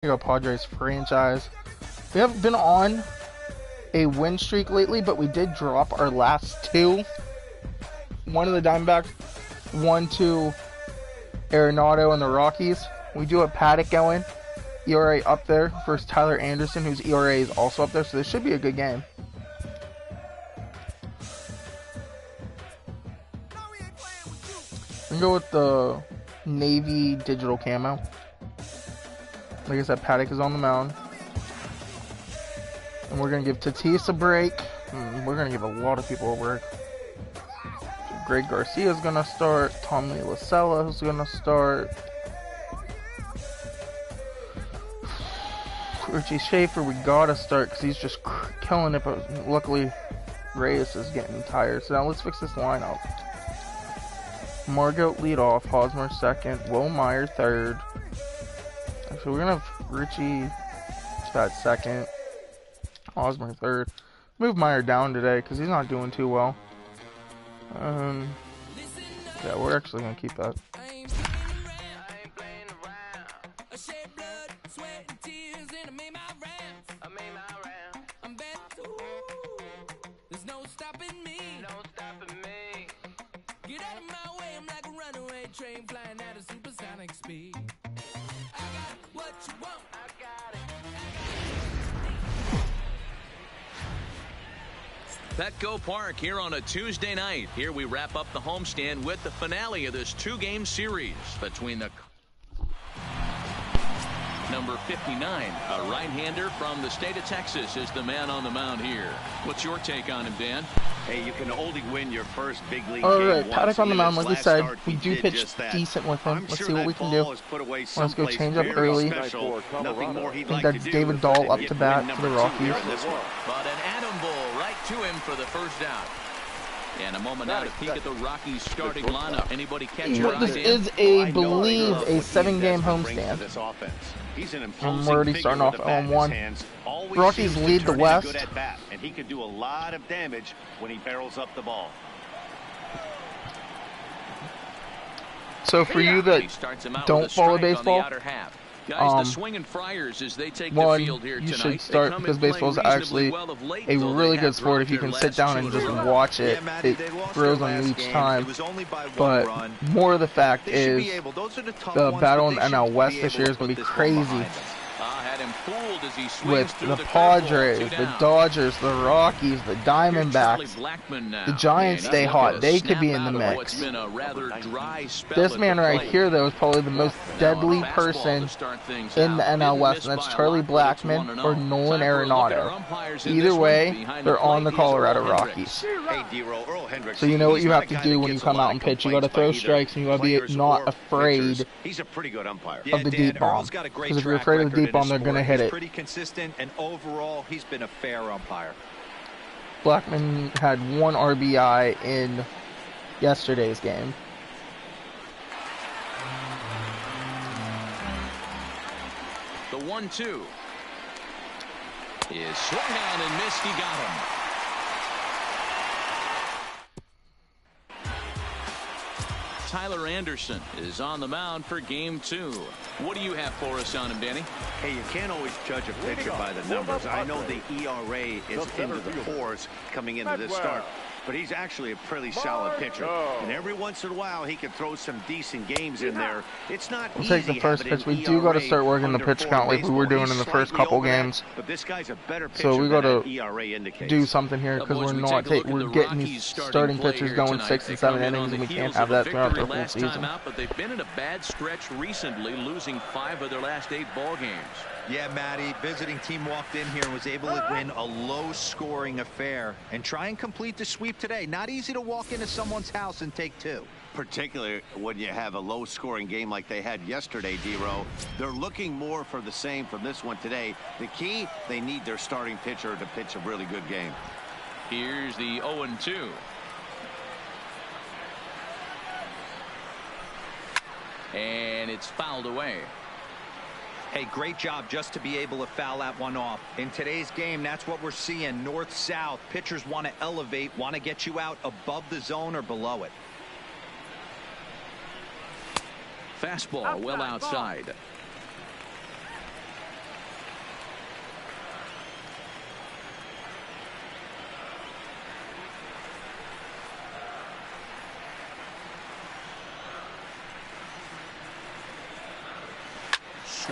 Here we go, Padres franchise. We haven't been on a win streak lately, but we did drop our last two. One of the Diamondbacks, one to Arenado and the Rockies. We do have Paddock going, ERA up there versus Tyler Anderson, whose ERA is also up there, so this should be a good game. We can go with the navy digital camo. Like I said, Paddock is on the mound. And we're going to give Tatis a break. We're going to give a lot of people a break. Greg Garcia is going to start. Tommy Lascella is going to start. Richie Schaefer, we got to start because he's just killing it. But luckily, Reyes is getting tired. So now let's fix this lineup. Margot lead off. Hosmer second. Will Meyer third. So we're going to have Richie at second, Hosmer third. Move Meyer down today because he's not doing too well. Yeah, we're actually going to keep that. Petco Park here on a Tuesday night. Here we wrap up the homestand with the finale of this two-game series between the number 59, a right-hander from the state of Texas, is the man on the mound here. What's your take on him, Dan? Hey, you can only win your first big league game. Alright, Paddock on the mound, like we said. We do pitch decent with him. Let's see what we can do. Let's go change up early. I think that's David Dahl up to bat for the Rockies. But an atom ball right to him for the first out. And a moment now to peek at the Rockies starting lineup. Anybody catch your eye? This is, I believe, a 7-game homestand. And we're already starting off 0-1. Rockies lead the West. And he could do a lot of damage when he barrels up the ball. So for you that don't follow baseball, guys, the swinging Friars as they take the field here tonight. You should start because baseball is actually a really good sport if you can sit down and just watch it. It grows on you each time. But more of the fact is the battle in NL West this year is going to be crazy. With the Padres, the Dodgers, the Rockies, the Diamondbacks, the Giants stay hot. They could be in the mix. This man right here, though, is probably the most deadly person in the NL West, and that's Charlie Blackmon or Nolan Arenado. Either way, they're on the Colorado Rockies. So you know what you have to do when you come out and pitch. You got to throw strikes, and you got to be not afraid of the deep bomb. Because if you're afraid of the deep bomb, they're going to hit it. Pretty consistent, and overall, he's been a fair umpire. Blackmon had 1 RBI in yesterday's game. The 1-2 is swung on and missed. He got him. Tyler Anderson is on the mound for game 2. What do you have for us on him, Danny? Hey, you can't always judge a pitcher by the numbers. I know the ERA is into the 4s coming into this start, but he's actually a pretty solid pitcher. And every once in a while, he can throw some decent games in there. It's not we'll take the first pitch. We do got to start working the pitch count like we were doing in the first couple games. But this guy's a better pitcher, so we got to do something here because we're getting these starting pitchers going 6 and 7 innings, and we can't have that throughout the whole season. But they've been in a bad stretch recently, losing 5 of their last 8 ball games. Yeah, Matty, visiting team walked in here and was able to win a low-scoring affair and try and complete the sweep today. Not easy to walk into someone's house and take 2. Particularly when you have a low-scoring game like they had yesterday, D-Row. They're looking more for the same from this one today. The key, they need their starting pitcher to pitch a really good game. Here's the 0-2. And it's fouled away. Hey, great job just to be able to foul that one off. In today's game, that's what we're seeing. North-south. Pitchers want to elevate, want to get you out above the zone or below it. Fastball well outside.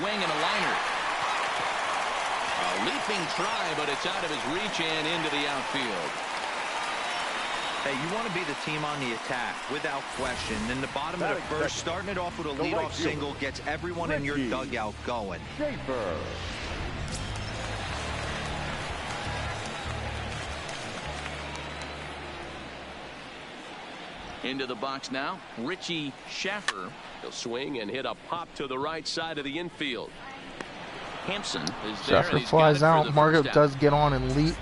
swing and a liner. A leaping try, but it's out of his reach and into the outfield. Hey, you want to be the team on the attack, without question. In the bottom of the first, starting it off with a leadoff single gets everyone in your dugout going. Into the box now, Richie Schaffer. He'll swing and hit a pop to the right side of the infield. Hampson is there. Schaffer flies out. Margot does get on and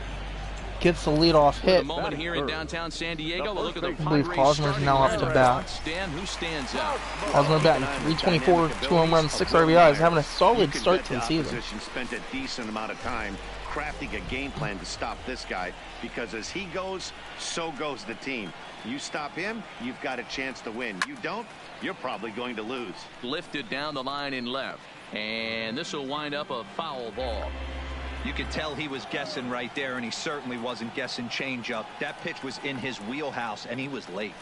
gets the leadoff hit. A moment here in downtown San Diego. We'll look at the I believe Hosmer's now up to bat. Stan, who stands out? Hosmer batting .324, 2 home runs, 6 RBIs, having a solid start to the season. Spent a decent amount of time crafting a game plan to stop this guy, because as he goes, so goes the team. You stop him, you've got a chance to win. You don't, you're probably going to lose. Lifted down the line in left, and this will wind up a foul ball. You could tell he was guessing right there, and he certainly wasn't guessing changeup. That pitch was in his wheelhouse, and he was late.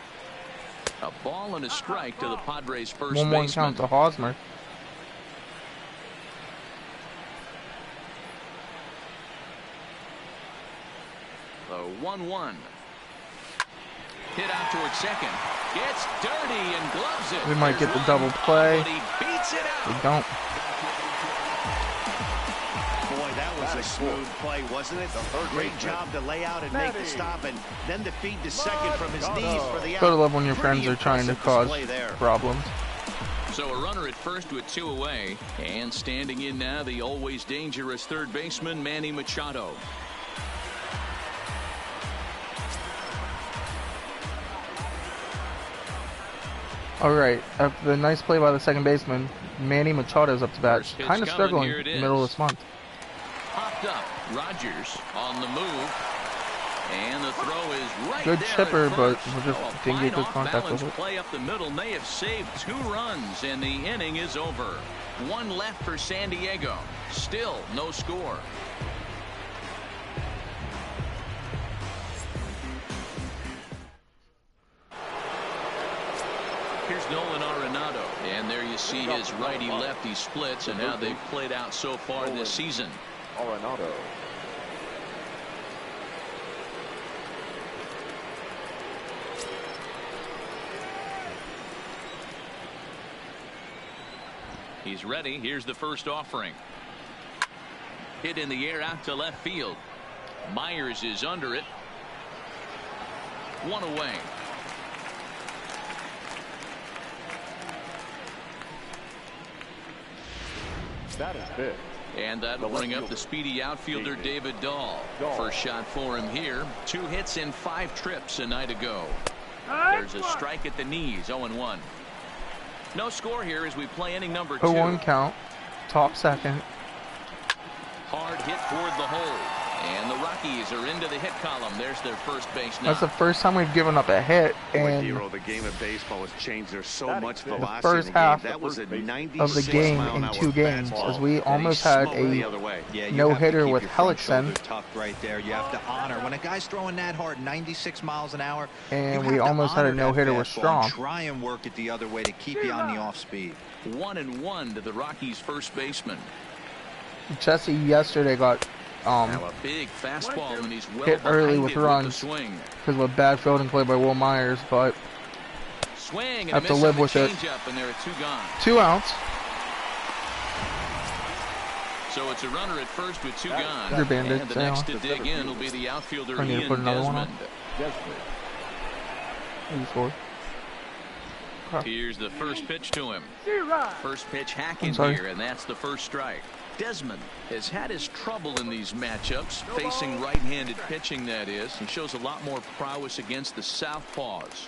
A ball and a strike to the Padres' first baseman. 1-1 count to Hosmer. The 1-1. Hit out towards second. Gets dirty and gloves it. We might get the double play. But he beats it out. We don't. Boy, that was a smooth play, wasn't it? Great job to lay out and make the stop, and then to feed to second from his knees for the out. Gotta love when your friends are trying to cause problems. So a runner at first with 2 away, and standing in now the always dangerous third baseman Manny Machado. Alright, after the nice play by the second baseman, Manny Machado's up to bat. Kind of struggling in the middle of this month. Popped up. Rogers on the move. And the throw is right good there. Chipper, but we just didn't get good contact with it. Play up the middle may have saved 2 runs, and the inning is over. 1 left for San Diego. Still no score. Here's Nolan Arenado, and there you see his righty-lefty splits and how they've played out so far this season. Arenado. He's ready. Here's the first offering. Hit in the air out to left field. Myers is under it. 1 away. That is big. And that'll bring up the speedy outfielder David Dahl. First shot for him here. 2 hits in 5 trips a night ago. There's a strike at the knees. 0-1. No score here as we play inning number 2. 0-1 count. Top second. Hard hit toward the hole. And the Rockies are into the hit column. There's their first base now. That's the first time we've given up a hit, and the game of baseball has changed. There's so much velocity. the first half that was a of the game in 2 games, as we almost had a no-hitter with Hellickson. Right there. You have to honor when a guy's throwing that hard, 96 miles an hour. And we almost had a no-hitter with Strong. Try and work it the other way to keep you on the off-speed. 1-1 to the Rockies' first baseman. Jesse yesterday got a big fastball, and he's well hit early with runs because of a bad fielding play by Will Myers, but swing and have to live with it. And there are 2 gone. 2 outs. So it's a runner at first with 2 gone. Your bandit, and the next to dig in will be the outfielder I need to put another Desmond. One on. Here's the first pitch to him. First pitch hacking here, and that's the first strike. Desmond has had his trouble in these matchups, facing right-handed pitching, that is. He shows a lot more prowess against the southpaws.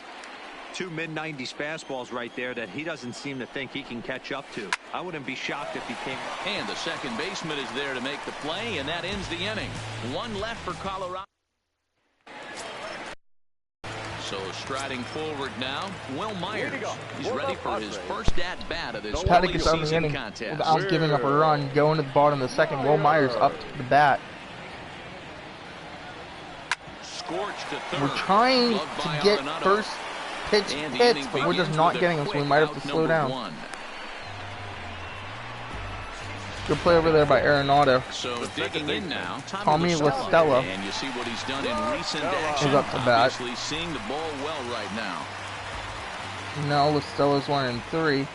2 mid-90s fastballs right there that he doesn't seem to think he can catch up to. I wouldn't be shocked if he came. And the second baseman is there to make the play, and that ends the inning. 1 left for Colorado. So striding forward now, Will Myers. He's ready for his first at-bat of this early season contest. Without giving up a run, going to the bottom of the second. Will Myers up to the bat. Scorched to third. We're trying to get first pitch hits, but we're just not getting them, so we might have to slow down. Good play over there by Arenado. So digging in now, Tommy LaStella and you see what he's done in recent action. is up to bat. Obviously seeing the ball well right now. No, LaStella's 1-3.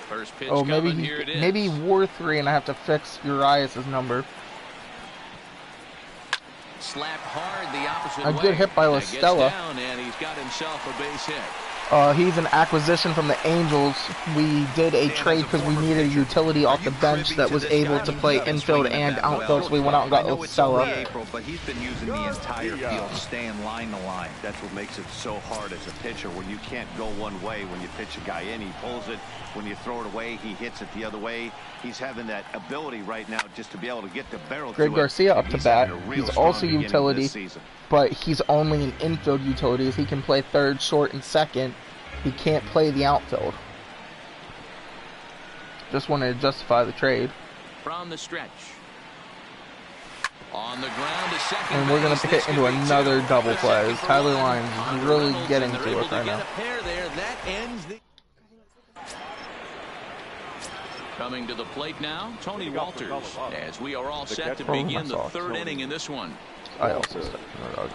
First pitch Oh, maybe coming, here it is. maybe he wore 3, and I have to fix Urias' number. Slapped hard the opposite A way. good hit by Gets LaStella. down, and he's got himself a base hit. He's an acquisition from the Angels. We did a trade because we needed a utility off the bench that was able to play infield and outfield, so we went out and got LaStella. April, but he's been using the entire field, staying line to line. That's what makes it so hard as a pitcher when you can't go one way. When you pitch a guy in, he pulls it. When you throw it away, he hits it the other way. He's having that ability right now just to be able to get the barrel to it. Greg Garcia up to bat. He's also strong utility, beginning this but he's only an infield utility. He can play third, short, and second. He can't play the outfield. Just wanted to justify the trade. From the stretch. On the ground to second. And we're going to hit into another double play. Tyler Lyons is really getting to it right now. That ends the... Coming to the plate now, Tony Walters, as we are all set to begin the third inning in this one. I also stepped in the rug.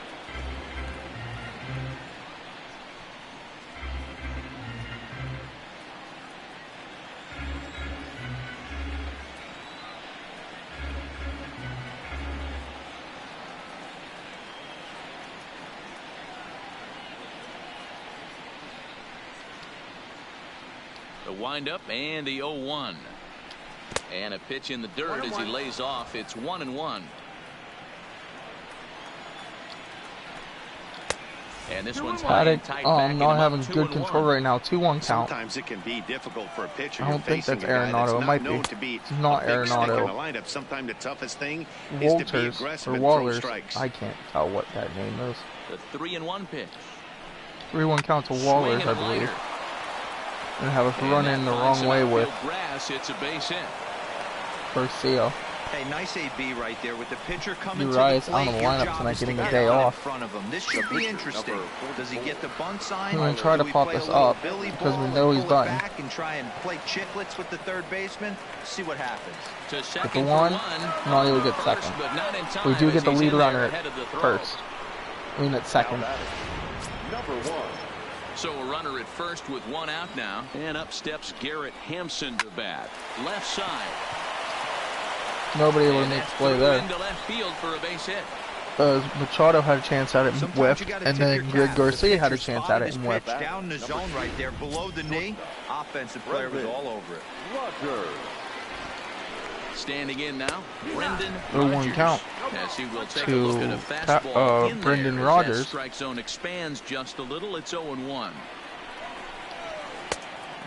The windup and the 0-1. And a pitch in the dirt as he lays off. It's 1-1. And this one's Paddock, tight not having good control right now. 2-1 count. Sometimes it can be difficult for a pitcher. I don't think that's Arenado. It might be. It's not Arenado. Sometimes the toughest thing Walters is to be aggressive or and Wallers. throw strikes. I can't tell what that name is. The 3-1 pitch. 3-1 count to Wallers, I believe. And have us run in the wrong way with grass. It's a base hit. Garcia. Hey, nice AB right there with the pitcher coming Urias to the plate. on the Your lineup job tonight, is to getting a get day out in off. front of him. This should be interesting. Does he get the bunt sign? I'm gonna try to Do we pop play a this little up Billy because we ball know and he's pull it done. back and try and play chicklets with the third baseman? See what happens. To second Get the one, not able to get first, second. but not in time We do as get the he's lead in there runner ahead of the at throw. first. I mean at second. Number 1. So a runner at first with one out now. And up steps Garrett Hampson to bat. Left side. Nobody able to make the play there. Into left field for a base hit. Machado had a chance at it and Sometimes whiffed, you gotta and tip then your Greg cap. Garcia The had a pitcher chance at spotted it his and whiffed. pitch down the zone right there below the knee. Offensive player was all over it. Roger. Standing in now, Brendan 0-1 Rodgers. count As he will take to a look at a fastball in Brendan there as Rodgers. that strike zone expands just a little. It's 0-1.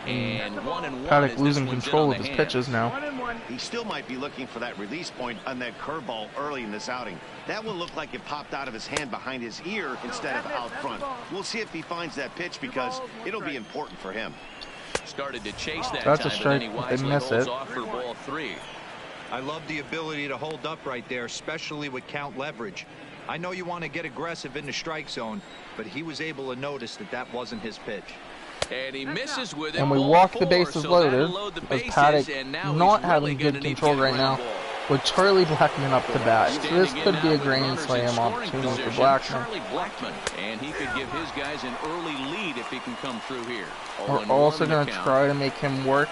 And 1-1. Paddock as losing this one's control in of on his the pitches hands. now. He still might be looking for that release point on that curveball early in this outing. That will look like it popped out of his hand behind his ear instead of out front. We'll see if he finds that pitch because it'll be important for him. Started to chase that That's a time, strike. but then he They wisely miss holds it. off for ball 3. I love the ability to hold up right there, especially with count leverage. I know you want to get aggressive in the strike zone, but he was able to notice that that wasn't his pitch. And he misses with it. And we ball walk the 4, bases so loaded that'll load the with bases, Paddock and now not he's really having good gonna need to control get a right now ground ball. with Charlie Blackman up to bat. So this Standing could in be now a with grand runners in slam scoring opportunity for position, Blackman. Charlie Blackman, and he could give his guys an early lead if he can come through here. We're 0-1 also the going to count. try to make him work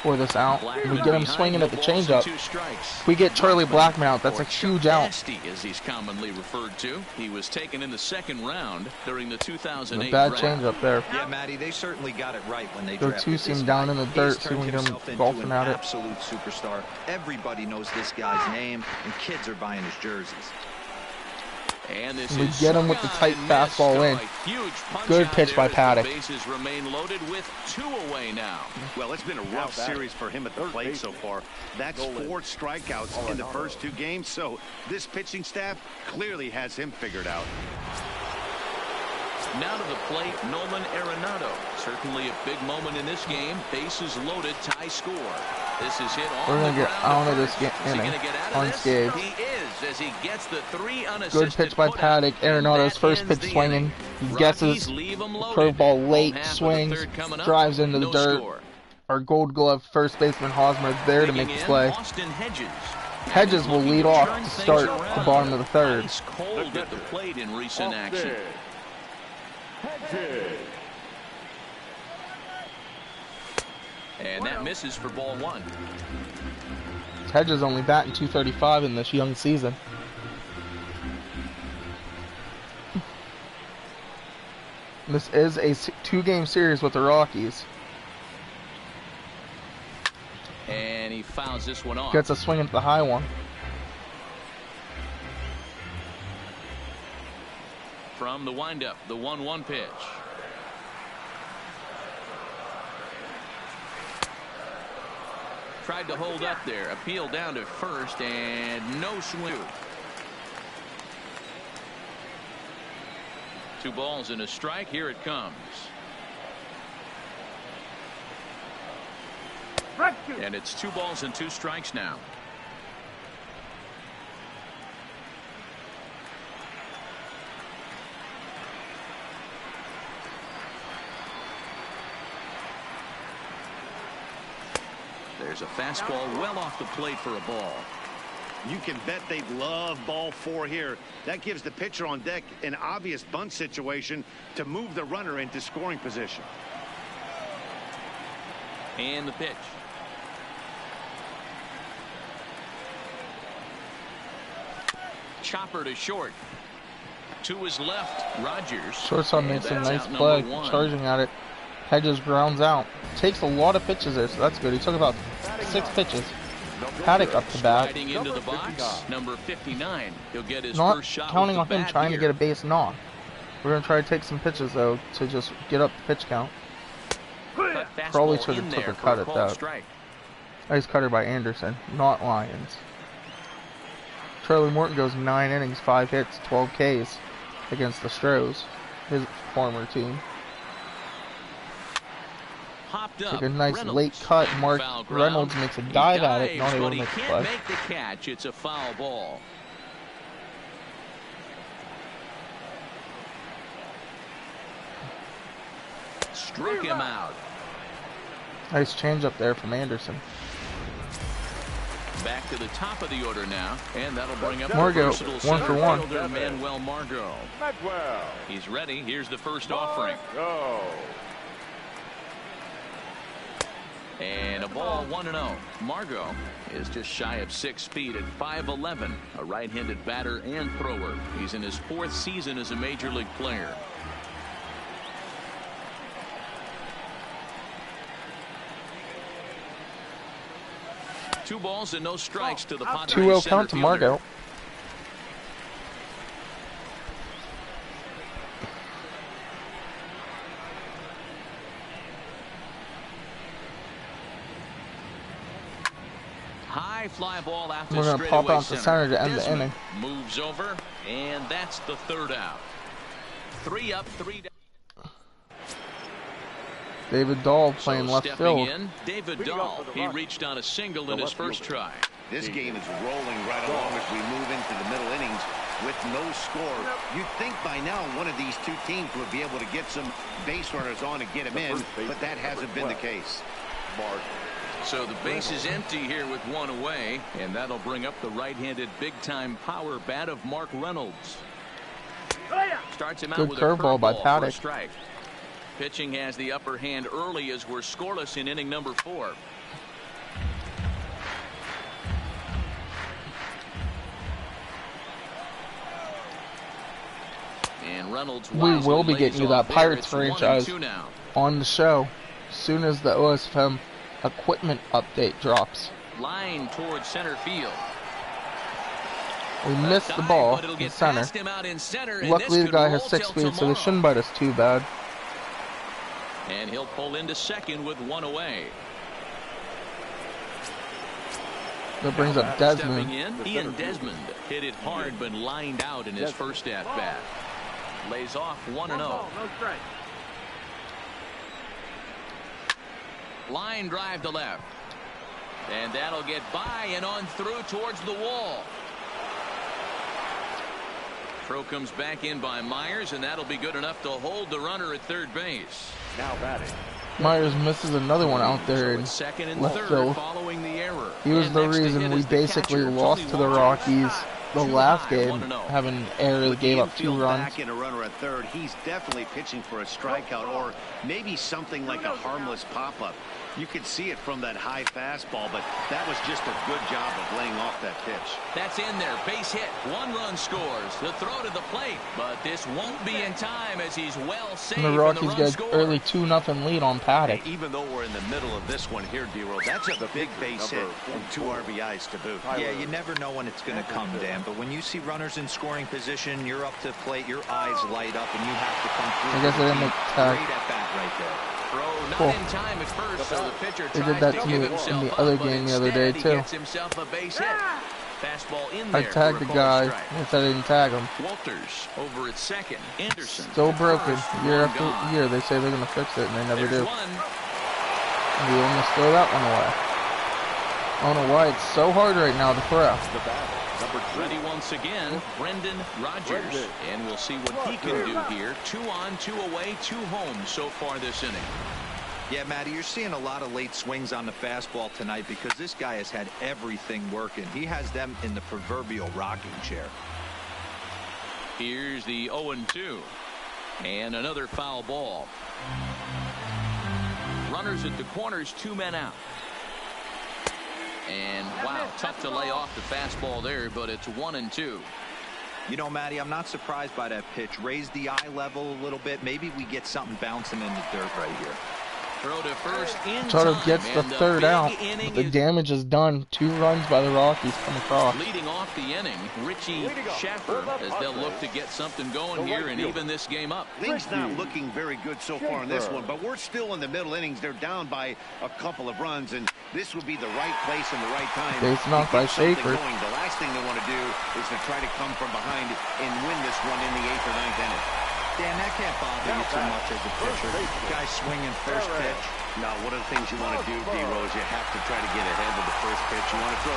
for this out. We get him swinging at the changeup. We get Charlie Blackman out. That's a huge out. Nasty, as he's commonly referred to. He was taken in the second round during the 2008 A bad draft. changeup there. Yeah, Matty, they certainly got it right when they Go drafted two this seam guy. down in the dirt, He's see turned when we get him himself into golfing an at it. absolute superstar. Everybody knows this guy's name, and kids are buying his jerseys. And this We is get him with the tight swung fastball and in. missed. A huge punch Good out pitch there by as the Paddock. Bases remain loaded with 2 away now. Well, it's been a rough series for him at the plate so far. That's 4 strikeouts in the first 2 games, so this pitching staff clearly has him figured out. Now to the plate, Nolan Arenado. Certainly a big moment in this game. Bases loaded, tie score. This is hit on We're going the to get ground out of to this first. Is he inning gonna get out of this? unscathed. He is, as he gets the 3 unassisted Good pitch by put out, Paddock. and Arenado's that first ends pitch the swinging. inning. He Rockies guesses leave 'em loaded. curveball late, Home half of the swings, third coming up, drives into the no dirt. score. Our Gold Glove first baseman Hosmer there to make the play. Hedges will lead off to start the bottom of the third. Ice cold at the plate in recent action. And that misses for ball one. Hedges only batting .235 in this young season. This is a 2-game series with the Rockies. And he fouls this one off. Gets a swing at the high one. From the windup, the 1-1 pitch. Tried to hold up there. Appeal down to first and no swing. 2 balls and a strike. Here it comes. And it's 2 balls and 2 strikes now. There's a fastball well off the plate for a ball. You can bet they love ball 4 here. That gives the pitcher on deck an obvious bunt situation to move the runner into scoring position. And the pitch. Chopper to short. To his left, Rogers. Shortstop makes a nice play, charging at it. Hedges grounds out. Takes a lot of pitches there, so that's good. He took about 6 pitches. Paddock up to bat. Sliding into the box, number 59. He'll get his Not first shot counting with on the him bat trying here. to get a base knock. We're going to try to take some pitches, though, to just get up the pitch count. Cut Probably fastball should in have took there a for cut at called that. strike. Nice cutter by Anderson, not Lyons. Charlie Morton goes 9 innings, 5 hits, 12 Ks against the Stros, his former team. Hopped up. Took a nice Reynolds. late cut. Mark Foul ground. Reynolds makes a dive at it, He not dives, able but to he make the can't play. make the catch. It's a foul ball. Struck him out. Nice changeup there from Anderson. Back to the top of the order now, and that'll bring up Margot, the versatile 1 center for 1. fielder, Manuel Margot. He's ready. Here's the first offering. And a ball 1-0. Margot is just shy of 6 feet at 5'11", a right-handed batter and thrower. He's in his 4th season as a major league player. Two balls and no strikes to the Padres. 2-0 center count to fielder. Margot. High fly ball out to We're going to pop out to center to end the inning. Moves over, and that's the 3rd out. 3 up, 3 down. David Dahl playing left field. In, David Dahl. He reached on a single in his first try. This game is rolling right along as we move into the middle innings with no score. You'd think by now one of these 2 teams would be able to get some base runners on and get them in, but that hasn't been the case. So the base is empty here with 1 away, and that'll bring up the right-handed big-time power bat of Mark Reynolds. Starts him out Good with curveball a by curveball Paddock. for a strike. Pitching has the upper hand early as we're scoreless in inning number 4. And Reynolds We will be getting you that Pirates franchise franchise on the show as soon as the OSFM equipment update drops. Line towards center field. We missed the ball in center. Luckily the guy has 6 feet, so they shouldn't bite us too bad. And he'll pull into second with 1 away. That brings up Stepping Desmond. in, Ian Desmond hit it hard but lined out in his first at bat. Lays off 1-0. Line drive to left. And that'll get by and on through towards the wall. Throw comes back in by Myers, and that'll be good enough to hold the runner at third base. Now batting, Myers misses another one out there in left field. He was the reason we basically lost to the Rockies the last game, having an error that gave up 2 runs. Back in a runner at third, he's definitely pitching for a strikeout or maybe something like a harmless pop-up. You could see it from that high fastball, but that was just a good job of laying off that pitch. That's in there. Base hit. 1 run scores. The throw to the plate, but this won't be in time as he's well saved. And the Rockies get early 2-0 lead on Paddock. Hey, even though we're in the middle of this one here, D-Roll, that's a big base hit and 2 RBIs to boot. Yeah, you never know when it's going to come, Dan, but when you see runners in scoring position, you're up to plate, your eyes light up, and you have to come through. I guess I didn't make tag. Great at bat right there. Cool. In time at first, so the pitcher they did that to me in the other game the other day too. I tagged the guy, I said I didn't tag him. Walters over at second. Anderson. Still broken. Year after year, they say they're going to fix it, and they never do. And we almost throw that one away. I don't know why it's so hard right now to throw. Ready once again, Brendan Rodgers, and we'll see what he can do here. 2 on, 2 away, 2 home so far this inning. Yeah, Matty, you're seeing a lot of late swings on the fastball tonight because this guy has had everything working. He has them in the proverbial rocking chair. Here's the 0-2, and another foul ball. Runners at the corners, 2 men out. And wow, tough to lay off the fastball there, but it's 1-2. You know, Matty, I'm not surprised by that pitch. Raise the eye level a little bit. Maybe we get something bouncing in the dirt right here. Throw to first in Machado time, gets the 3rd out. The damage is done. 2 runs by the Rockies come across. Leading off the inning, Richie Schaffer, as they'll look to get something going here and even this game up. Things not looking very good so far in this one, but we're still in the middle innings. They're down by a couple of runs, and this would be the right place and the right time. Base knocked by Schaefer. The last thing they want to do is to try to come from behind and win this one in the 8th or 9th inning. Dan, that can't bother you too much as a pitcher. Guy swinging first pitch. Now, one of the things you want to do, D-Rose, you have to try to get ahead with the first pitch. You want to throw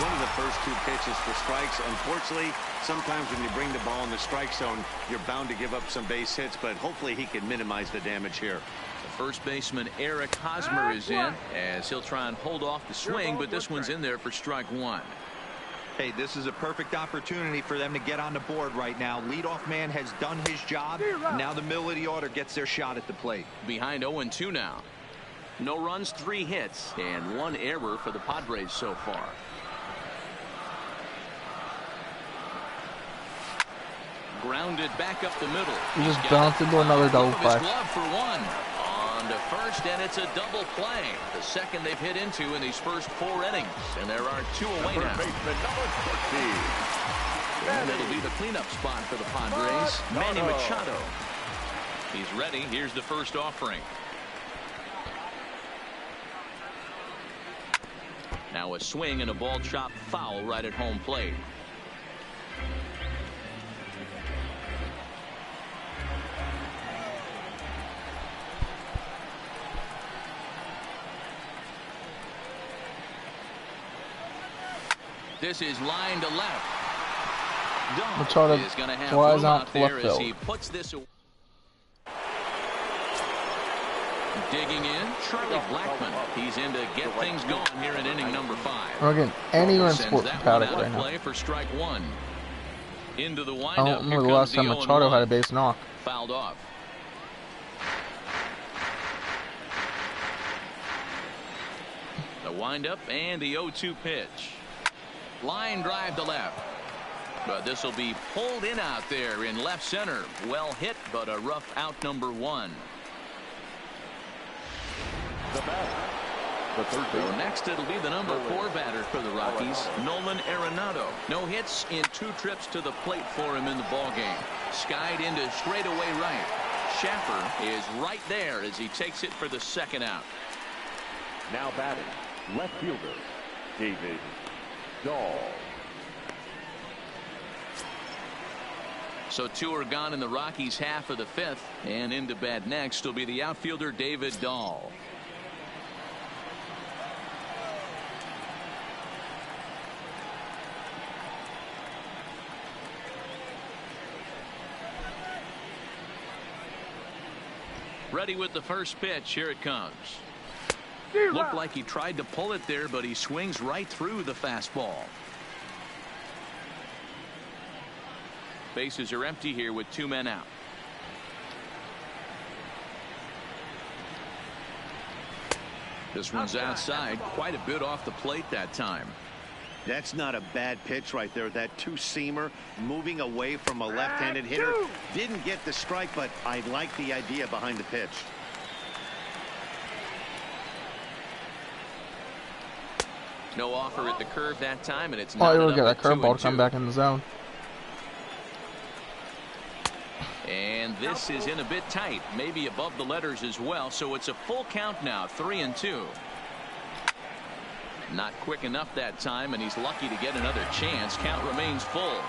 one of the first 2 pitches for strikes. Unfortunately, sometimes when you bring the ball in the strike zone, you're bound to give up some base hits, but hopefully he can minimize the damage here. The first baseman Eric Hosmer is in as he'll try and hold off the swing, but this one's in there for strike 1. Hey, this is a perfect opportunity for them to get on the board right now. Leadoff man has done his job. Now the middle of the order gets their shot at the plate. Behind 0-2 now. No runs, 3 hits, and 1 error for the Padres so far. Grounded back up the middle. He just bounced into another double play. Glove for 1. On to first, and it's a double play. The second they've hit into in these first 4 innings. And there are 2 away now. And it'll be the cleanup spot for the Padres. Manny Machado. He's ready. Here's the first offering. Now a swing and a ball chopped foul right at home plate. This is line to left. Machado is going to have flies room out out to there left as field. he puts this away. Digging in, Charlie Blackmon. He's in to get things going here in inning number 5. We're getting anywhere in sport from Paddock right now. Play for strike 1. Into the windup. I don't remember the last time Machado had a base knock. Fouled off. The windup and the 0-2 pitch. Line drive to left. But this will be pulled in out there in left center. Well hit, but a rough out number 1. So next it'll be the number 4 batter for the Rockies, Nolan Arenado. No hits in 2 trips to the plate for him in the ballgame. Skied into straightaway right. Schaffer is right there as he takes it for the 2nd out. Now batting, left fielder, David Dahl. So 2 are gone in the Rockies' half of the 5th, and into bat next will be the outfielder David Dahl. Ready with the first pitch. Here it comes. Looked like he tried to pull it there, but he swings right through the fastball. Bases are empty here with 2 men out. This one's outside, quite a bit off the plate that time. That's not a bad pitch right there. That two-seamer moving away from a left-handed hitter. Didn't get the strike, but I like the idea behind the pitch. No offer at the curve that time, and it's Oh, not. you look at that curveball to come back in the zone. And this is in a bit tight, maybe above the letters as well, so it's a full count now, 3-2. Not quick enough that time, and he's lucky to get another chance. Count remains full.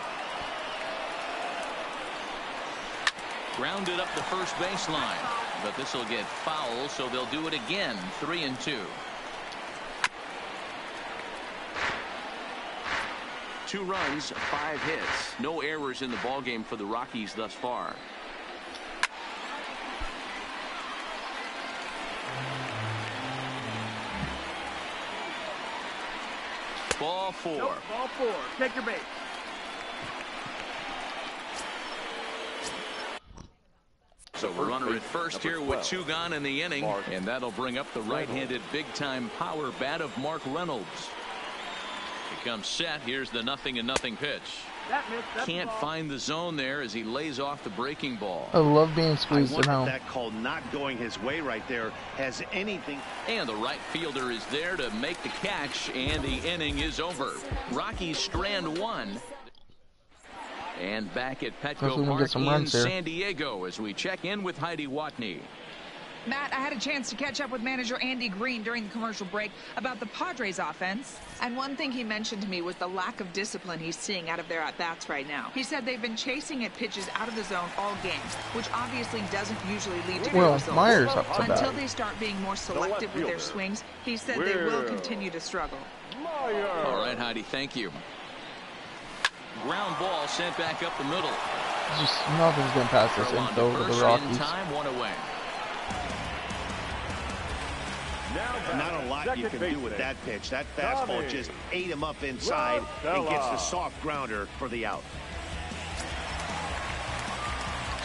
Grounded up the first baseline, but this will get foul, so they'll do it again. 3-2. 2 runs, 5 hits. No errors in the ballgame for the Rockies thus far. Ball 4. Nope, ball 4. Take your base. So we're runner at first here with 2 gone in the inning, and that'll bring up the right-handed big-time power bat of Mark Reynolds. He comes set. Here's the 0-0 pitch. Can't find the zone there as he lays off the breaking ball. I love being squeezed at home. That call not going his way right there has anything. And the right fielder is there to make the catch, and the inning is over. Rockies strand 1. And back at Petco Park in San Diego as we check in with Heidi Watney. Matt, I had a chance to catch up with manager Andy Green during the commercial break about the Padres offense. And one thing he mentioned to me was the lack of discipline he's seeing out of their at-bats right now. He said they've been chasing at pitches out of the zone all game, which obviously doesn't usually lead to good results. Myers up to bat. Until they start being more selective with their swings, he said they will continue to struggle. All right, Heidi, thank you. Ground ball sent back up the middle. Just nothing's going to pass this info to the Rockies. Time, 1 away. Not a lot you can do with that pitch. That fastball just ate him up inside and gets the soft grounder for the out.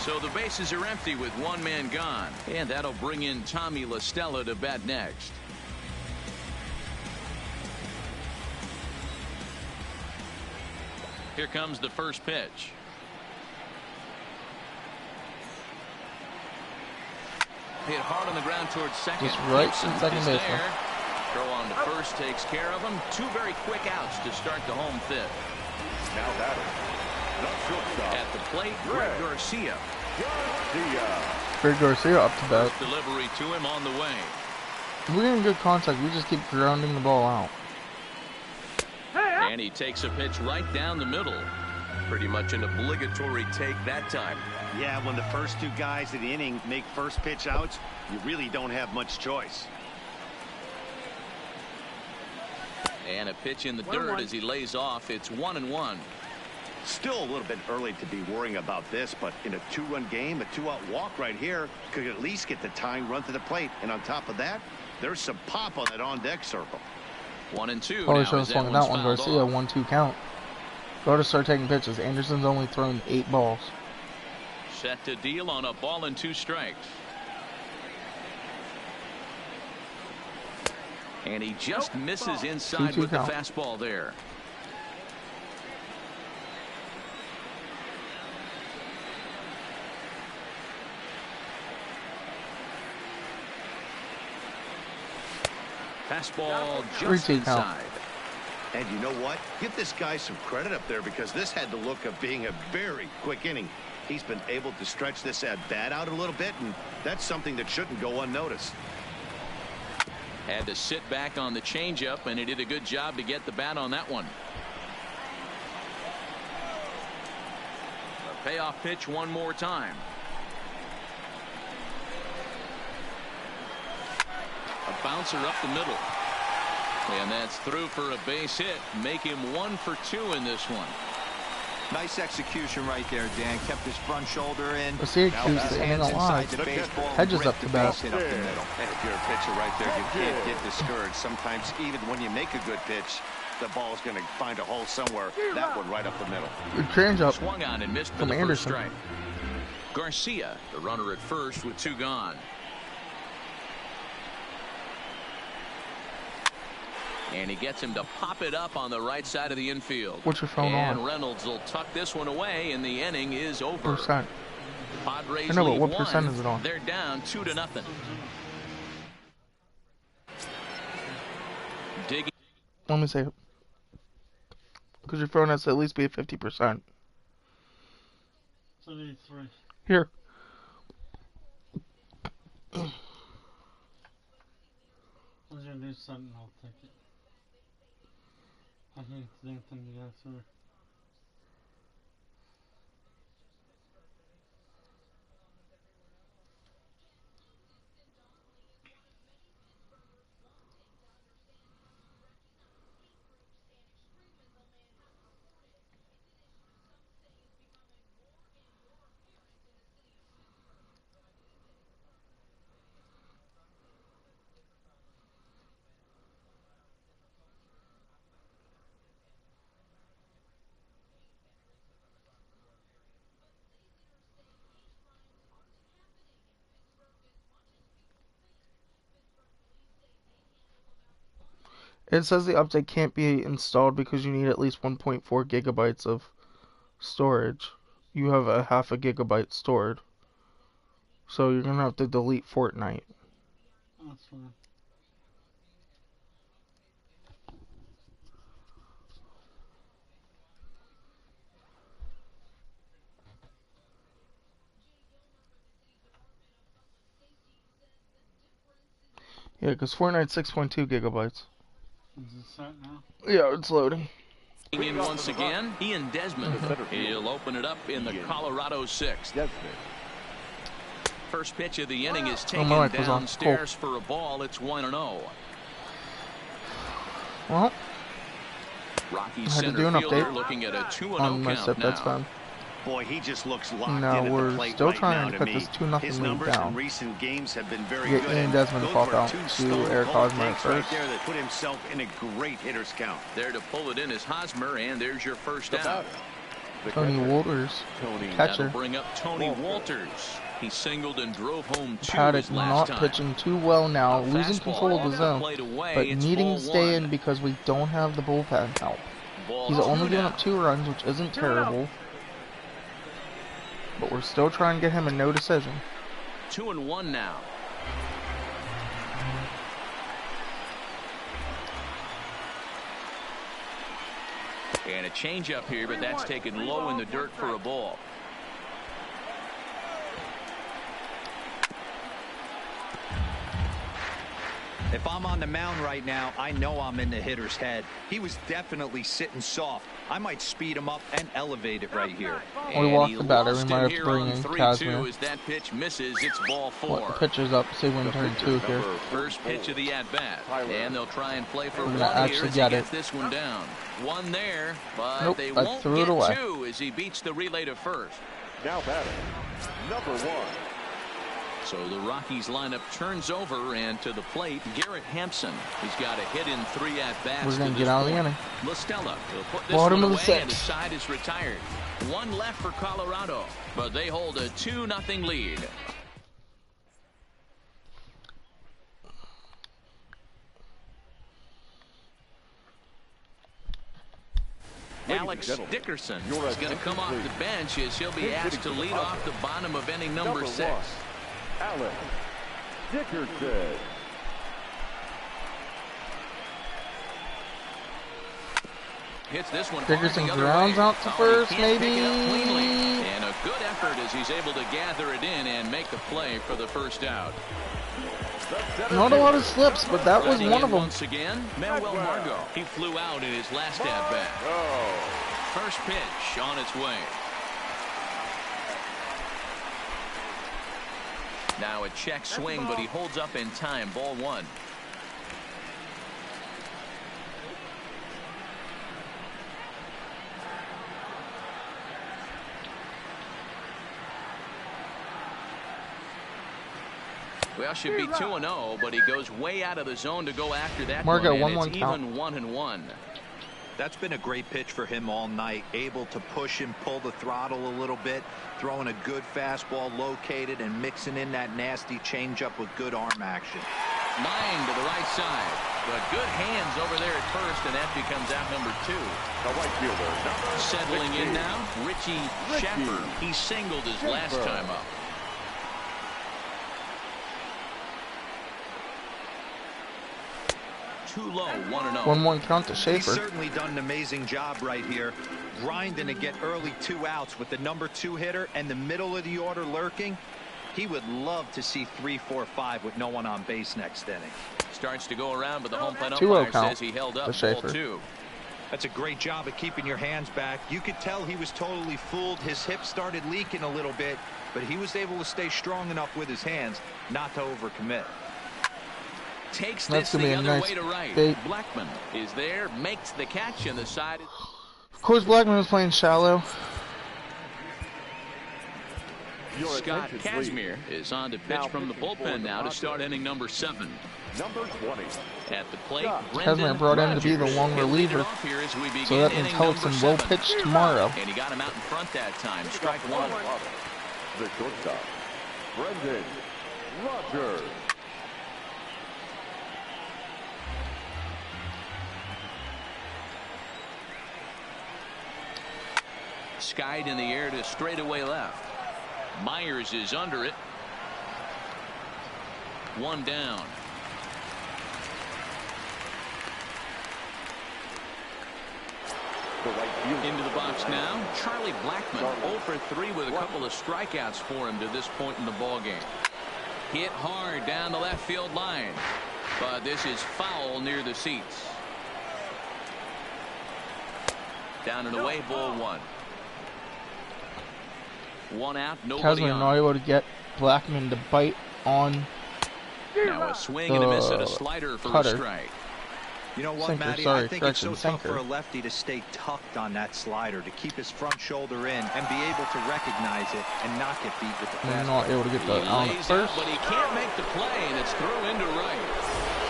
So the bases are empty with 1 man gone, and that'll bring in Tommy La Stella to bat next. Here comes the first pitch. Hit hard on the ground towards second. Just right to second base. Throw on to first takes care of him. 2 very quick outs to start the home 5th. Now batter. At the plate, Greg Garcia. Greg Garcia up to bat. First delivery to him on the way. If we're in good contact, we just keep grounding the ball out. And he takes a pitch right down the middle. Pretty much an obligatory take that time. Yeah, when the first 2 guys in the inning make first pitch outs, you really don't have much choice. And a pitch in the dirt as he lays off. It's 1-1. Still a little bit early to be worrying about this, but in a 2-run game, a 2-out walk right here could at least get the tying run to the plate. And on top of that, there's some pop on that on-deck circle. 1-2. Probably should have swung that one. Garcia, 1-2 count. Go to start taking pitches. Anderson's only thrown 8 balls. Set to deal on a ball and 2 strikes. And he just misses inside with the fastball there. Fastball just inside. And you know what? Give this guy some credit up there because this had the look of being a very quick inning. He's been able to stretch this at bat out a little bit, and that's something that shouldn't go unnoticed. Had to sit back on the changeup, and he did a good job to get the bat on that one. A payoff pitch one more time. A bouncer up the middle. And that's through for a base hit. Make him 1 for 2 in this one. Nice execution right there, Dan. Kept his front shoulder in. Let's see, His hands inside the baseball. Hedges up the bat. And if you're a pitcher right there, you can't get discouraged. Sometimes even when you make a good pitch, the ball's going to find a hole somewhere. That one right up the middle. Good change up. Swung on and missed for From the first Anderson. strike. Garcia, the runner at first with 2 gone. And he gets him to pop it up on the right side of the infield. What's your phone and on? Reynolds will tuck this one away, and the inning is over. Percent. Padres I know, but lead what 1. percent is it on? They're down 2-0. Digging. Let me say it. Because your phone has to at least be at 50%. 73. Here. What's your new something? I'll take it. I hate the damn thing you guys are. It says the update can't be installed because you need at least 1.4 gigabytes of storage. You have a half a gigabyte stored. So you're gonna have to delete Fortnite. That's fine. Yeah, because Fortnite's 6.2 gigabytes. Is it set now? Yeah, it's loading. In once again, Ian Desmond. He'll open it up in the Colorado 6th. First pitch of the inning is taken downstairs for a ball. It's 1-0. Well, Rockies had to center do an fielder update looking at a 2-0 on my count step. That's now. fine. Boy, he just looks locked No, in at we're the plate still right trying now to cut me. this 2-0 His lead numbers down. in recent games have been very Get good. Ian and Desmond to those pop were out two to stone Eric cold Hosmer at takes right first. there that put himself in a great hitter's count. There to pull it in is Hosmer, and there's your first out. Tony Walters, catcher. That'll bring up Tony Walters. He singled and drove home 2 Paddock his last not time. pitching too well now, A losing fastball control of the off zone, plate away. but It's needing to stay 4-1. in because we don't have the bullpen help. Ball He's 2 only giving now. up 2 runs, which isn't terrible, but we're still trying to get him a no decision. 2-1 now. And a changeup here, but that's taken low in the dirt for a ball. If I'm on the mound right now, I know I'm in the hitter's head. He was definitely sitting soft. I might speed him up and elevate it right here. We walked the batter. We might have to bring in Casimir. As that pitch misses, it's ball 4. What, the pitcher's up, see when turn 2 here. First pitch of the at-bat. And they'll try and play for We're 1 gonna here actually as get he it. gets this one down. 1 there, but Nope, they I won't threw it get away. 2 as he beats the relay to first. Now batting, number 1. So the Rockies lineup turns over, and to the plate, Garrett Hampson. He's got a hit in 3 at-bats. We're going to get out of the inning. Listella will put this Bottom one of the away, and 6th. his side is retired. 1 left for Colorado, but they hold a 2-0 lead. Alex Dickerson is going to come off the bench as he'll be asked to lead off the bottom of inning number 6. Alex Dickerson. Hits this one Dickerson hard the other grounds way. out to He first, can't pick it up maybe. cleanly. And a good effort as he's able to gather it in and make the play for the first out. Not a lot of slips, but that was Running one in of them. Once again, Manuel Margot. He flew out in his last at-bat. First pitch on its way. Now a check swing, but he holds up in time. Ball 1. Well, should be 2-0, but he goes way out of the zone to go after that Marco, one, and 1-1 it's count. even 1-1. That's been a great pitch for him all night. Able to push and pull the throttle a little bit, throwing a good fastball located and mixing in that nasty changeup with good arm action. Line to the right side, but good hands over there at first, and that becomes out number 2. The right fielder, number Settling 16. in now, Richie Shepard. He singled his last time up. Too low, 1-0. 1-1 count to He's Schaefer. certainly done an amazing job right here, grinding to get early 2 outs with the number 2 hitter and the middle of the order lurking. He would love to see 3, 4, 5 with no one on base next inning. Starts to go around, but the home plate 2-0 umpire count says he held up to ball Schaefer. 2. That's a great job of keeping your hands back. You could tell he was totally fooled. His hip started leaking a little bit, but he was able to stay strong enough with his hands not to overcommit. Takes That's this gonna be the a other nice way to right. bait. Blackman is there, makes the catch, and the side. Of course, Blackman was playing shallow. Your Scott attention, Kazmir please. is on to pitch Now from the pitching for bullpen the now to start Padres. inning number 7. Number 20. At the plate, Kazmir brought in to be the long He'll lead it reliever, off here as we begin so that means inning Hellickson number will 7. pitch tomorrow. And he got him out in front that time. Strike 1. The shortstop, Brendan Rodgers. Skied in the air to straightaway left. Myers is under it. 1 down. The right fielder. Into the box now, Charlie Blackman, 0 for 3 with a couple of strikeouts for him to this point in the ball game. Hit hard down the left field line, but this is foul near the seats. Down and away, ball 1. 1 out, nobody Kazmir on. not able to get Blackman to bite on Now a swing and a miss at a slider for cutter. a strike. You know what, Sinker, Matty? sorry, I think it's so correction, tough for sinker. a lefty to stay tucked on that slider, to keep his front shoulder in and be able to recognize it and not get beat with the and fastball. not able to get He the on lays out, first. but he can't make the play, and it's through into right.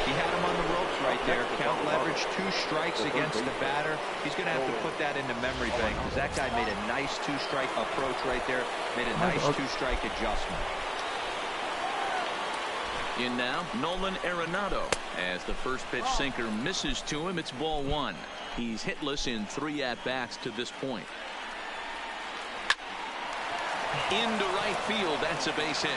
He had him on the ropes right there. Count leverage, 2 strikes against the batter. He's going to have to put that in the memory bank because that guy made a nice 2-strike approach right there. Made a nice 2-strike adjustment. In now, Nolan Arenado. As the first pitch sinker misses to him, it's ball 1. He's hitless in 3 at-bats to this point. Into right field, that's a base hit.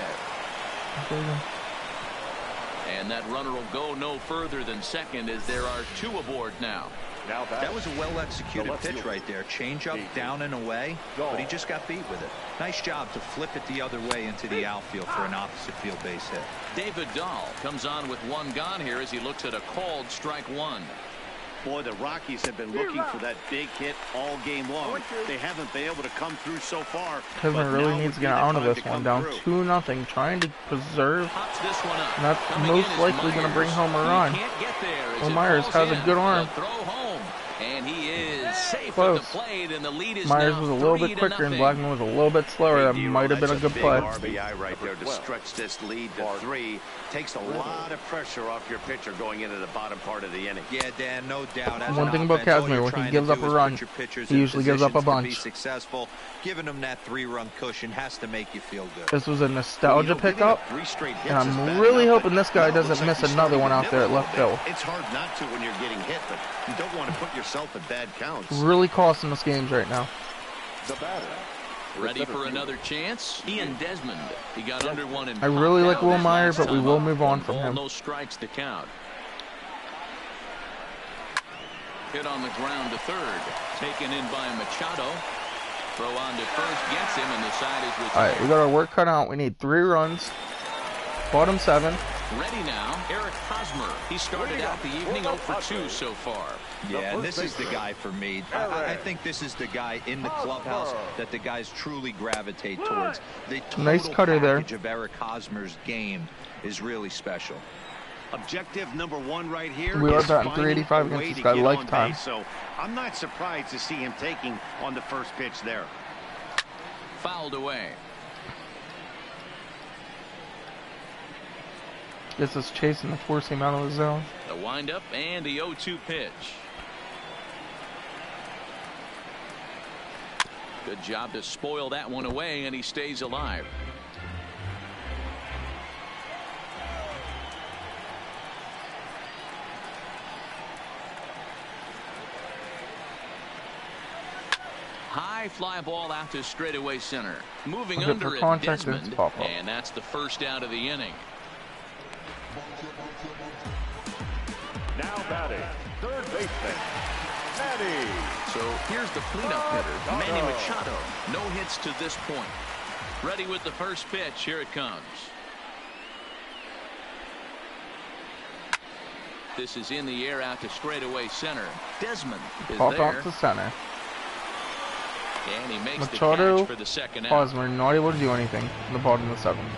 And that runner will go no further than second as there are 2 aboard now. Now That was a well-executed pitch right there. Change up, down and away, but he just got beat with it. Nice job to flip it the other way into the outfield for an opposite field base hit. David Dahl comes on with 1 gone here as he looks at a called strike 1. Boy, the Rockies have been looking for that big hit all game long. They haven't been able to come through so far. Kazmir really needs to get out of this one, down 2-0, trying to preserve. Pops this one up. And that's Coming most in is likely going to bring Myers. home a He run. can't get there as Well, it Myers falls has a in. good arm. The throw home, and he is safe Close. at the plate, and the lead is Myers now was a little bit 3-0. quicker and Blackman was a little bit slower. That might have been a good play. RBI right there to stretch this lead to 3. Takes a lot of pressure off your pitcher going into the bottom part of the inning. Yeah, Dan, no doubt. As One an thing about offense, all Kazmir, you're when he trying to gives do up a is run, put your pitchers he in usually gives up a positions to be bunch. successful. Giving them that 3-run cushion has to make you feel good. This was a nostalgia Giving pickup, up 3 straight hits and I'm is bad really enough, hoping but this guy now it doesn't looks like miss he's another starting one to out there at nibble a left bit. field. It's hard not to when you're getting hit, but you don't want to put yourself in bad counts. Really costing us games right now. The batter. Ready for another chance? Ian Desmond. He got under 1 and I really like popped out Will his Myers, last but we time will up. move on 1 from ball, him. No strikes to count. Hit on the ground to third. Taken in by Machado. Throw on to first gets him, and the side is retired. Alright, we got our work cut out. We need 3 runs. Bottom 7. Ready now, Eric Hosmer. He started out the evening 0 for 2 so far. Yeah, and this is the guy for me. I think this is the guy in the clubhouse that the guys truly gravitate towards. The total Nice cutter there. package of Eric Hosmer's game is really special. Objective number 1 right here. We are is batting finding 385 a against way this to guy get on lifetime. base, so I'm not surprised to see him taking on the first pitch there. Fouled away. This is chasing to force him out of the zone. The windup and the 0-2 pitch. Good job to spoil that one away, and he stays alive. High fly ball out to straightaway center. Moving under it, Desmond, and that's the first out of the inning. Now batting, third baseman, Manny. So here's the cleanup hitter, Manny Machado. No hits to this point. Ready with the first pitch. Here it comes. This is in the air out to straightaway center. Desmond is Pop there. out to center. And he makes Machado, the catch for the second out. Hosmer not able to do anything in the bottom of the seventh.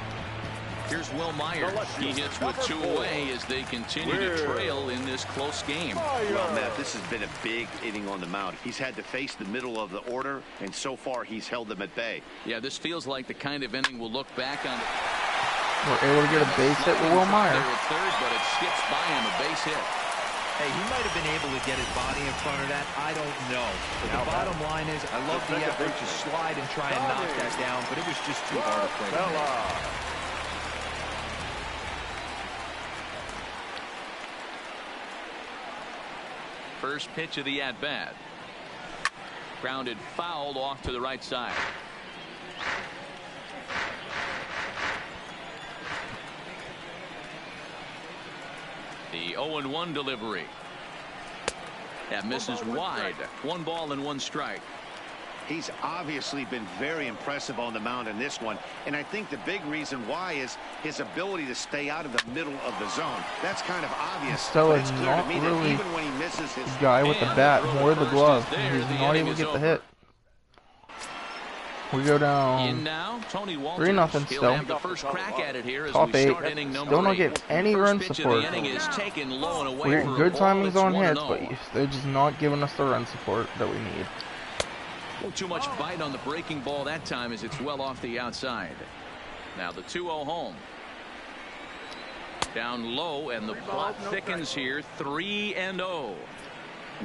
Here's Will Myers. He hits with 2 away as they continue to trail in this close game. Well, Matt, this has been a big inning on the mound. He's had to face the middle of the order, and so far he's held them at bay. Yeah, this feels like the kind of inning we'll look back on. We're able to get a base hit with Will Myers. There at third, but it skips by him, a base hit. Hey, he might have been able to get his body in front of that. I don't know. But the bottom line is, I love the effort to slide and try and knock that down, but it was just too hard to play. First pitch of the at-bat. Grounded fouled off to the right side. The 0-1 delivery. That misses wide. 1 ball and 1 strike. He's obviously been very impressive on the mound in this one, and I think the big reason why is his ability to stay out of the middle of the zone. That's kind of obvious. Still but it's clear not to me really that even when he misses his guy with the bat, more the glove. He's not able to get the hit. We go down In now, Tony Walters. 3-0 He'll still. have the first crack at it here as Top we 8. start inning number Still don't 8. get any First run pitch support. of the inning is taken low and away We're for getting a good ball. timings It's on 1-0. hits, but they're just not giving us the run support that we need. Too much bite on the breaking ball that time as it's well off the outside. Now the 2-0 home. Down low, and the plot thickens here. 3-0.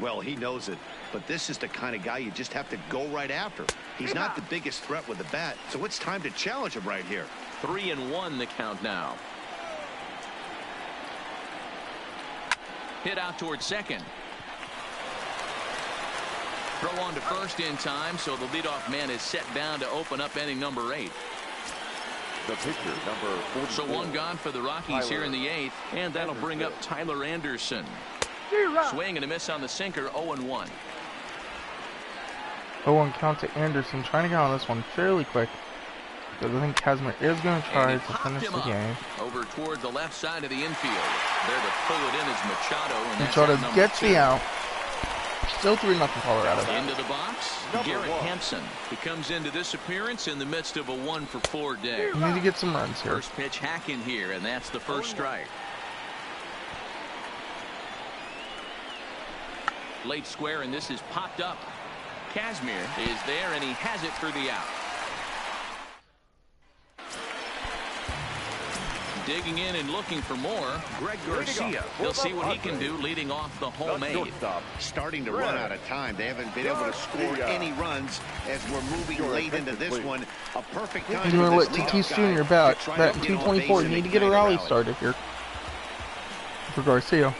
Well, he knows it, but this is the kind of guy you just have to go right after. He's not the biggest threat with the bat, so it's time to challenge him right here. 3-1 the count now. Hit out towards second. Throw on to first in time, so the leadoff man is set down to open up inning number 8. The pitcher, number 44. So 1 gone for the Rockies here in the 8th, and that'll bring up Tyler Anderson. Swing and a miss on the sinker, 0-1. 0-1 count to Anderson, trying to get on this one fairly quick. Because I think Kazmir is going to try to finish the game. Over toward the left side of the infield. There to pull it in is Machado. And Machado gets the out. Still 3-0 Colorado. Into the box, Garrett Hampson. He comes into this appearance in the midst of a 1-for-4 day. We need to get some runs here. First pitch hack in here, and that's the first strike. Late square, and this is popped up. Kazmir is there, and he has it for the out. Digging in and looking for more, Greg Garcia. He'll see what he can do leading off the home 8th. Starting to run out of time. They haven't been able to score any runs as we're moving late into this one. A perfect time. You're going to let Tatis Jr. bat in 224. You need to get a rally started here for Garcia.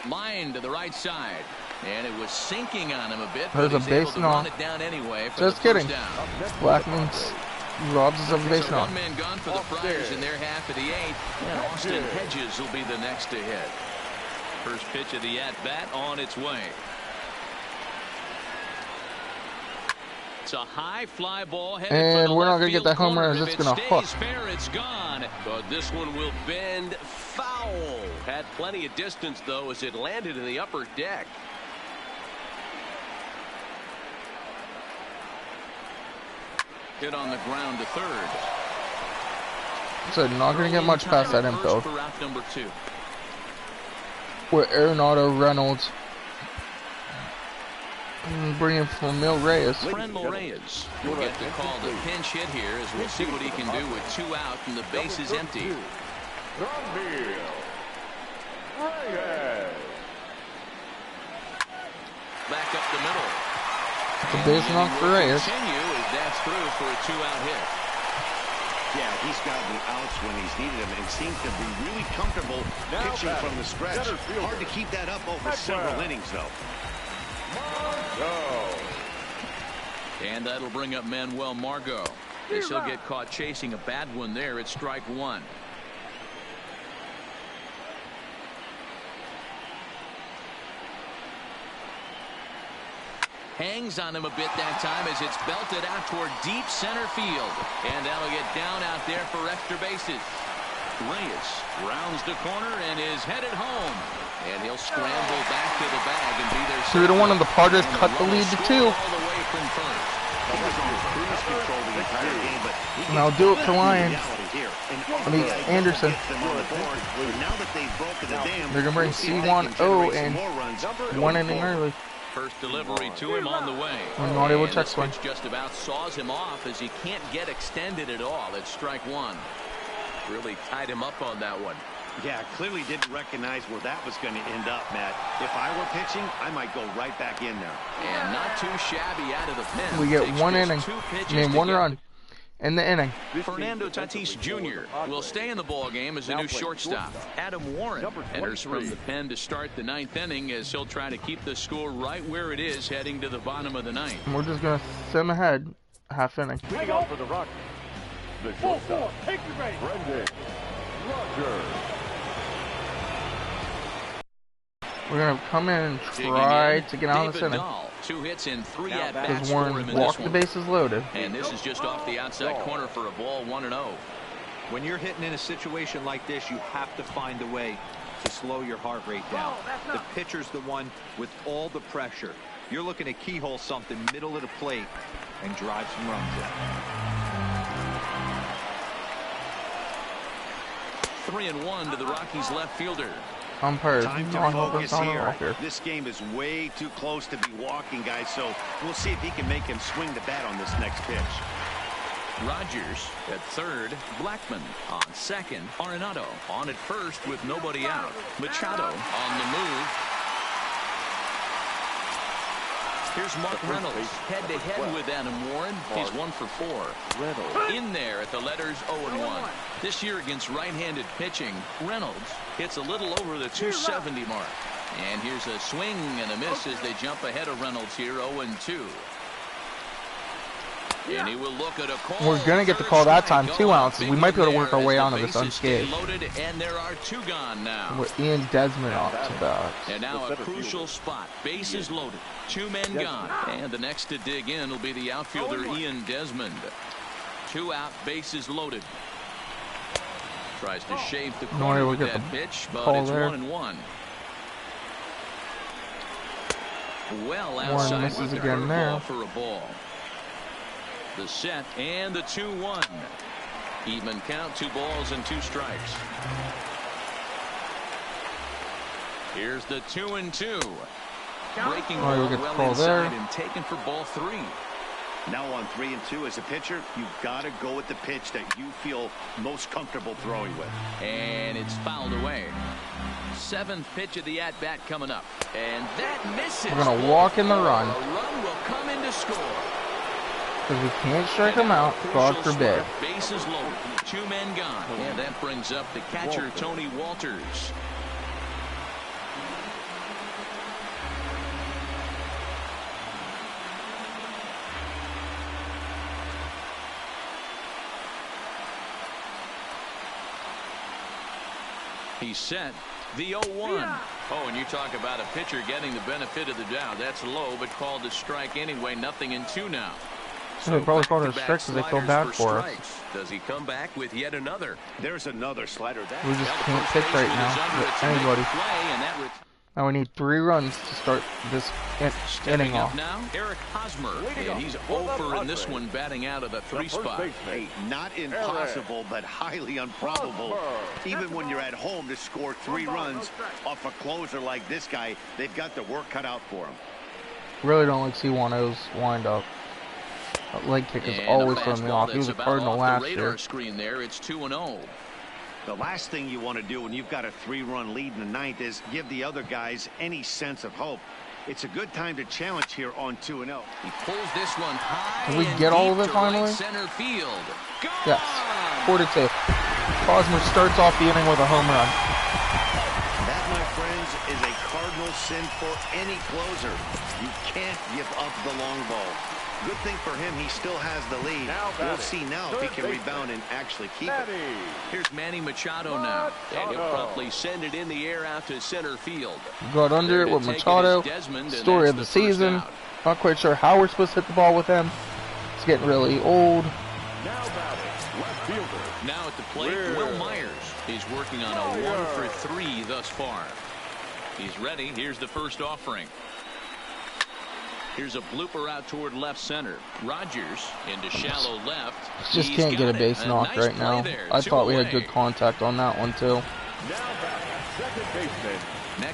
Line to the right side. And it was sinking on him a bit. There's a base knock. Anyway Just kidding. Blackman's robs us of a base knock. 1 man gone for the Friars in their half of the 8th. And Austin Hedges will be the next to hit. First pitch of the at-bat on its way. It's a high fly ball headed for the we're not left going to get field that home run. corner. It's If just going it to hook. stays fair, it's gone. But this one will bend foul. Had plenty of distance, though, as it landed in the upper deck. Hit on the ground to third. So not going to get much past that infield. For route number 2. With Arenado, Reynolds, Bring in Framil Reyes. Framil Reyes will get the call to pinch hit here as we'll see what he can do with 2 out and the base is empty. Back up the middle. The base knock for Reyes. Continue as that's through for a 2-out hit. Yeah, he's gotten the outs when he's needed them and seems to be really comfortable pitching from the stretch. Hard to keep that up over several innings, though. And that'll bring up Manuel Margot. As he'll get caught chasing a bad one there. It's strike 1. Hangs on him a bit that time as it's belted out toward deep center field. And that'll get down out there for extra bases. Reyes rounds the corner and is headed home. And he'll scramble back to the bag and be there. 3-1 and the Padres cut the lead to 2. All the way from first. He was on cruise control the entire game, but And I'll do it for Lions. I mean, Anderson. They're going to bring C1-0 and 1 inning early. First delivery to him on the way. I'm not able to check swing. Just about saws him off as he can't get extended at all. It's strike 1. Really tied him up on that one. Yeah, clearly didn't recognize where that was going to end up, Matt. If I were pitching, I might go right back in there. And not too shabby out of the pen. We get 1 inning. I mean, 1 run in the inning. Fernando Tatis Jr. will stay in the ball game as a new shortstop. Adam Warren enters from the pen to start the 9th inning as he'll try to keep the score right where it is heading to the bottom of the 9th. And we're just going to send them ahead half inning. Leading off for the Rockies, the shortstop, Brendan Rodgers. We're going to come in and try to get out of this inning. 2 hits in 3 at-bats Because for him Warren in walked this the one. bases loaded. And this is just off the outside corner for a ball, 1-0. When you're hitting in a situation like this, you have to find a way to slow your heart rate down. The pitcher's the one with all the pressure. You're looking to keyhole something middle of the plate and drive some runs in. 3-1 to the Rockies left fielder. Umpires Time not to helping focus us on the here. walker. This game is way too close to be walking, guys, so we'll see if he can make him swing the bat on this next pitch. Rogers at third, Blackman on second, Arenado on at first with nobody out. Machado on the move. Here's Mark Reynolds head-to-head with Adam Warren. He's 1 for 4. In there at the letters 0-1. This year against right-handed pitching, Reynolds hits a little over the 270 mark. And here's a swing and a miss as they jump ahead of Reynolds here, 0-2. And he will look at a call. We're going to get the call that time, 2 outs. We might be able to work our way out of this unscathed. And there are 2 gone now. With Ian Desmond off to bat. And now a crucial spot. Bases loaded. 2 men gone. And the next to dig in will be the outfielder Ian Desmond. 2 out, bases loaded. Tries to shave the corner with that pitch, but it's 1-1. Well outside Warren misses with the again there. curveball for a ball. The set and the 2-1. Even count, 2 balls and 2 strikes. Here's the 2-2. Breaking ball well inside and taken for ball 3. Now on 3-2 as a pitcher, you've got to go with the pitch that you feel most comfortable throwing with. And it's fouled away. 7th pitch of the at-bat coming up. And that misses. We're going to walk in the run. A run will come in to score. Because we can't strike them out, God forbid. Bases loaded. 2 men gone. And that brings up the catcher, Tony Walters. He's set. The 0-1. Oh, and you talk about a pitcher getting the benefit of the doubt. That's low, but called a strike anyway. 0-2 now. So they probably called it a strike because they feel bad for us. Does he come back with yet another? There's another slider. We just can't pitch right now with anybody. Now we need 3 runs to start this inning off. Now, Eric Hosmer, and he's over in this one, batting out of the 3 spot. Hey, not impossible, but highly improbable. Even when you're at home to score 3 runs off a closer like this guy, they've got the work cut out for him. Really don't like C1O's wind up. That leg kick is always throwing me off. He was a Cardinal last year. Screen there. It's 2-0. The last thing you want to do when you've got a 3-run lead in the ninth is give the other guys any sense of hope. It's a good time to challenge here on 2-0. He pulls this one high. Can we get all of it finally? Right center field. Gone! Yes. 4-2. Hosmer starts off the inning with a home run. That, my friends, is a cardinal sin for any closer. You can't give up the long ball. Good thing for him, he still has the lead. We'll see now if he can rebound and actually keep it. Here's Manny Machado now. And he'll promptly send it in the air out to center field. Got under it with Machado. Story of the season. Not quite sure how we're supposed to hit the ball with him. It's getting really old. Now at the plate, Will Myers. He's working on a 1-for-3 thus far. He's ready. Here's the first offering. Here's a blooper out toward left center. Rogers into shallow left. Just can't get a base knock right now. I thought we had good contact on that one too.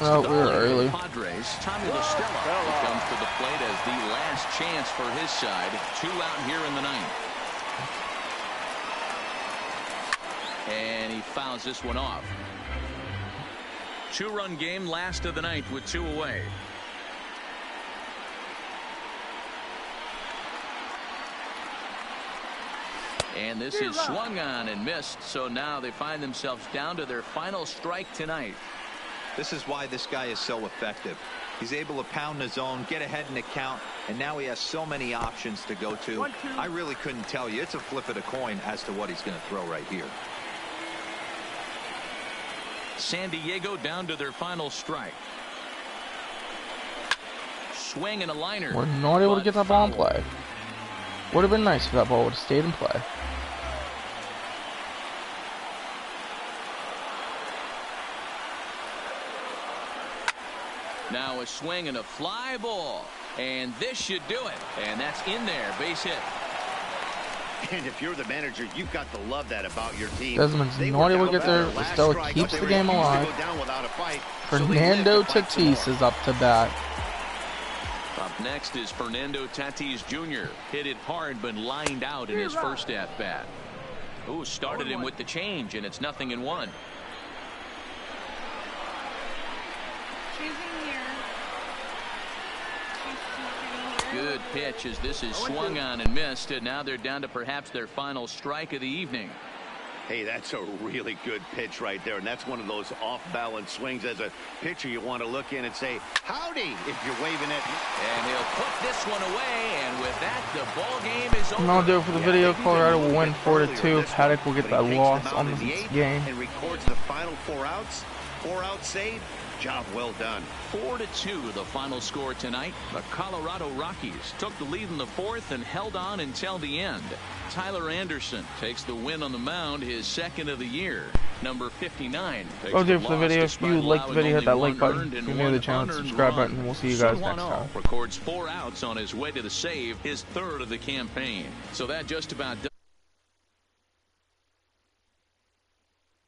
Oh, we were early. Padres, Tommy LaStella comes to the plate as the last chance for his side. 2 out here in the ninth. And he fouls this one off. 2-run game, last of the ninth with 2 away. And this is swung on and missed, so now they find themselves down to their final strike tonight. This is why this guy is so effective. He's able to pound the zone, get ahead in the count, and now he has so many options to go to. I really couldn't tell you. It's a flip of the coin as to what he's going to throw right here. San Diego down to their final strike. Swing and a liner. We're not able to get that ball in play. Would have been nice if that ball would have stayed in play. Now a swing and a fly ball. And this should do it. And that's in there. Base hit. And if you're the manager, you've got to love that about your team. Desmond's not able to get there. Stella keeps the game alive. Fernando Tatis is up to bat. Up next is Fernando Tatis Jr. Hit it hard but lined out in his first at-bat. Ooh, started him with the change, and it's 0-1. Good pitch as this is swung on and missed, and now they're down to perhaps their final strike of the evening. Hey, that's a really good pitch right there, and that's one of those off-balance swings. As a pitcher, you want to look in and say, howdy, if you're waving it. And he'll put this one away, and with that, the ball game is over. And that'll do it for the video. Colorado will win 4-2. Paddock will get that loss on this game. And records the final 4 outs. 4 outs saved. Job well done. 4-2 the final score tonight. The Colorado Rockies took the lead in the 4th and held on until the end. Tyler Anderson takes the win on the mound, his 2nd of the year. Number 59. That'll do it for the video. If you liked the video, hit that like button. If you're new to the channel, subscribe button, and we'll see you guys next time. Records 4 outs on his way to the save, his 3rd of the campaign. So that just about does